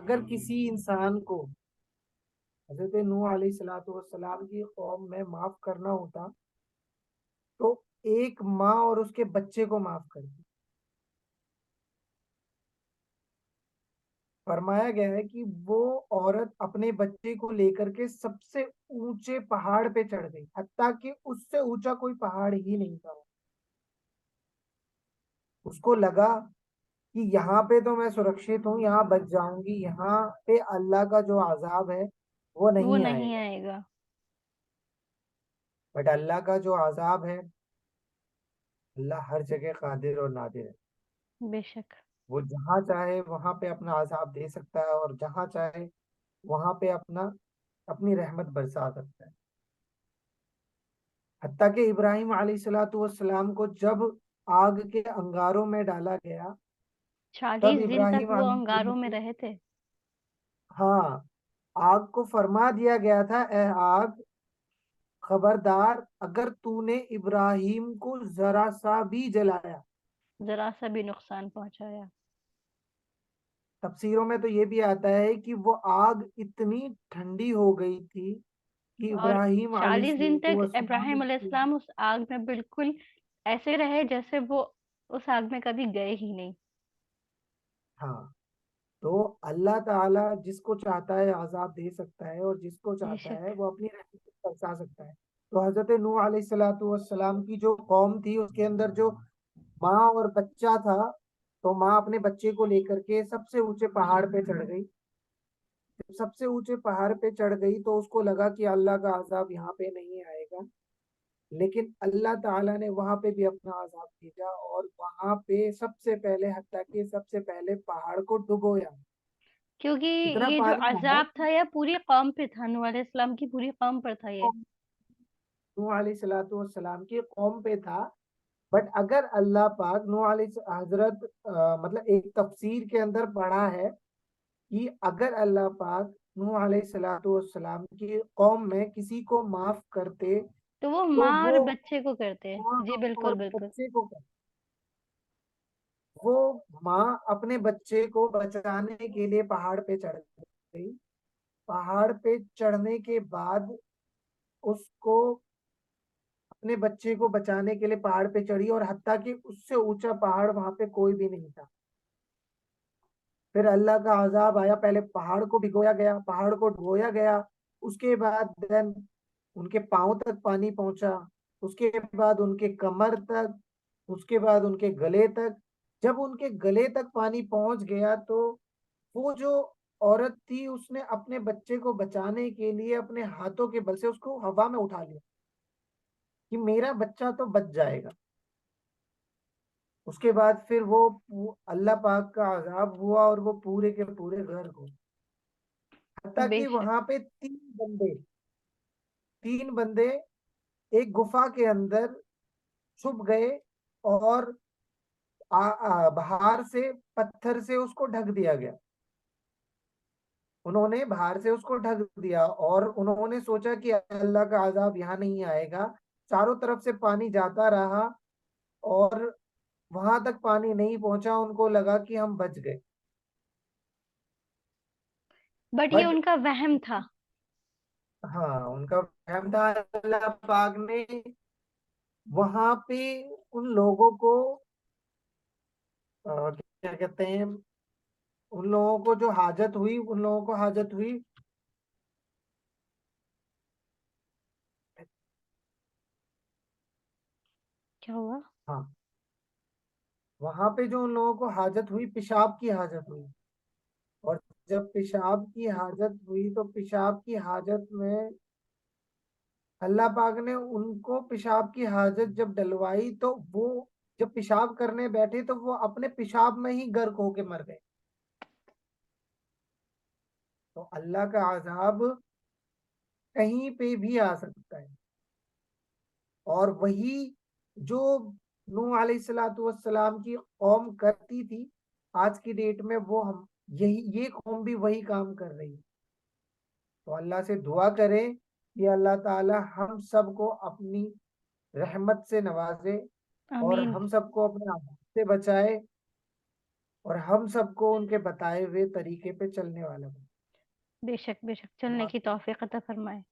अगर किसी इंसान को हजरत नूह अलैहिस्सलातु वस्सलाम की कौम में माफ करना होता तो एक माँ और उसके बच्चे को माफ कर दी। फरमाया गया है कि वो औरत अपने बच्चे को लेकर के सबसे ऊंचे पहाड़ पे चढ़ गई, हत्ता कि उससे ऊंचा कोई पहाड़ ही नहीं था। उसको लगा कि यहाँ पे तो मैं सुरक्षित हूँ, यहाँ बच जाऊंगी, यहाँ पे अल्लाह का जो अजाब है वो वो नहीं नहीं आएगा। आएगा। बट अल्लाह का जो अजाब है, अल्लाह हर जगह कादिर और नादिर है। बेशक। वो जहाँ चाहे वहां पे अपना अजाब दे सकता है और जहाँ चाहे वहां पे अपनी रहमत बरसा सकता है। हत्ता कि इब्राहिम अलैहिस्सलातु वस्सलाम को जब आग के अंगारों में डाला गया, तब 40 दिन तक इब्राहिम वो अंगारों में अलैहिस्सलाम, रहे थे। हाँ, आग को फरमा दिया गया था, ए आग, खबरदार अगर तूने इब्राहिम को जरा सा भी जलाया। जरा सा भी नुकसान पहुंचाया। तफसीरों में तो ये भी आता है कि वो आग इतनी ठंडी हो गई थी कि और इब्राहिम 40 दिन तक अलैहिस्सलाम इब्राहिम अलैहिस्सलाम उस आग में बिल्कुल ऐसे रहे जैसे वो उस आग में कभी गए ही नहीं। हाँ, तो अल्लाह ताला जिसको चाहता है आजाब दे सकता है और जिसको चाहता है बेशक। वो अपनी रहमत से बरसा सकता है। तो हजरत नूह अलैहिस्सलातु वस्सलाम की जो कौम थी उसके अंदर जो माँ और बच्चा था, तो माँ अपने बच्चे को लेकर के सबसे ऊंचे पहाड़ पे चढ़ गई। जब सबसे ऊंचे पहाड़ पे चढ़ गई तो उसको लगा कि अल्लाह का अजाब यहाँ पे नहीं आएगा, लेकिन अल्लाह ताला ने वहां पे भी अपना अजाब भेजा और वहां पे सबसे पहले, हत्ता कि सबसे पहले पहाड़ को डुबोया। क्योंकि इतना ये जो पानी आया अजाब था, यह पूरी कौम पे था, नूह अलैहिस्सलाम की पूरी कौम पर था ये। नूह अलैहिस्सलातु वस्सलाम की कौम पे था। बट अगर अल्लाह पाक नूह हजरत मतलब एक तफसीर के अंदर पढ़ा है कि अगर अल्लाह पाक नूह अलैहिस्सलातु वस्सलाम की कौम में किसी को माफ करते तो वो तो माँ वो और बच्चे को करते। माँ जी और बिल्कुल बिल्कुल। बच्चे को करते। वो माँ अपने बच्चे को बचाने के लिए पहाड़ पे चढ़ गई। पहाड़ पे चढ़ने के बाद उसको अपने बच्चे को बचाने के लिए पहाड़ पे चढ़ी और हत्ता कि उससे ऊंचा पहाड़ वहां पे कोई भी नहीं था। फिर अल्लाह का अजाब आया, पहले पहाड़ को भिगोया गया, पहाड़ को ढोया गया, उसके बाद देन उनके पांव तक पानी पहुंचा, उसके बाद उनके कमर तक, उसके बाद उनके गले तक। जब उनके गले तक पानी पहुंच गया तो वो जो औरत थी उसने अपने बच्चे को बचाने के लिए अपने हाथों के बल से उसको हवा में उठा लिया कि मेरा बच्चा तो बच जाएगा। उसके बाद फिर वो अल्लाह पाक का अजाब हुआ और वो पूरे के पूरे घर को, हत्ता कि बेशक। वहां पे तीन बंदे एक गुफा के अंदर छुप गए और बाहर से पत्थर से उसको ढक दिया गया। उन्होंने बाहर से उसको ढक दिया और उन्होंने सोचा कि अल्लाह का अजाब यहाँ नहीं आएगा। चारों तरफ से पानी जाता रहा और वहां तक पानी नहीं पहुंचा, उनको लगा कि हम बच गए। बट ये बट उनका वहम था। हाँ, उनका वहम था। अल्लाह पाक ने वहां पे उन लोगों को क्या कहते हैं, उन लोगों को जो हाजत हुई, उन लोगों को हाजत हुई। क्या हुआ? हाँ, वहां पे जो उन लोगों को हाजत हुई, पेशाब की हाजत हुई। और जब पेशाब की हाजत हुई तो पेशाब की हाजत में अल्लाह पाक ने उनको पेशाब की हाजत जब डलवाई तो वो जब पेशाब करने बैठे तो वो अपने पेशाब में ही गर्क होके मर गए। तो अल्लाह का अजाब कहीं पे भी आ सकता है। और वही जो नूह अलैहिस्सलातु वस्सलाम की कौम करती थी, आज की डेट में वो हम यही ये कौम भी वही काम कर रही है। तो अल्लाह से दुआ करें कि अल्लाह ताला हम सबको अपनी रहमत से नवाजे और आमीन। हम सबको अपने अज़ाब से बचाए और हम सबको उनके बताए हुए तरीके पे चलने वाला बने। बेशक, बेशक, चलने की बाकी तौफ़ीक़ अता फ़रमाए।